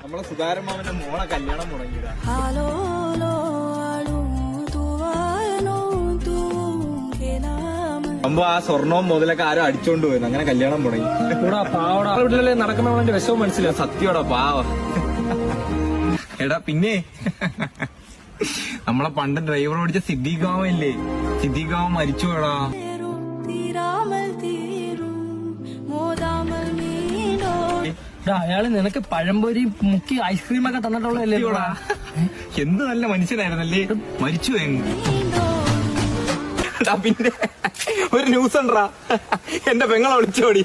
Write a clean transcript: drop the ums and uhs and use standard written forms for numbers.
നമ്മളെ സുധാരൻ മാമന്റെ മോളെ കല്യാണം മുടങ്ങിയതാ. അമ്പോ ആ സ്വർണവും മുതലൊക്കെ ആരും അടിച്ചോണ്ട് പോയിരുന്നു, അങ്ങനെ കല്യാണം മുടങ്ങി. പാവട വീട്ടിലല്ലേ നടക്കുന്നവന്റെ വിഷമം മനസ്സിലാവും. സത്യോടാ പാവ. എടാ പിന്നെ നമ്മളെ പണ്ട് ഡ്രൈവർ ഓടിച്ച സിദ്ദീഖാവല്ലേ, സിദ്ദീഖാവ മരിച്ചുപോടാ. അയാള് നിനക്ക് പഴംപൊരി മുക്കി ഐസ്ക്രീം ഒക്കെ തന്നിട്ടുള്ളതല്ലേ? എന്ത് നല്ല മനുഷ്യനായിരുന്നല്ലേ, മരിച്ചു പിന്നെ ഒരു ന്യൂസ് ഉണ്ടാ, എന്റെ പെങ്ങളെ വിളിച്ചോടി.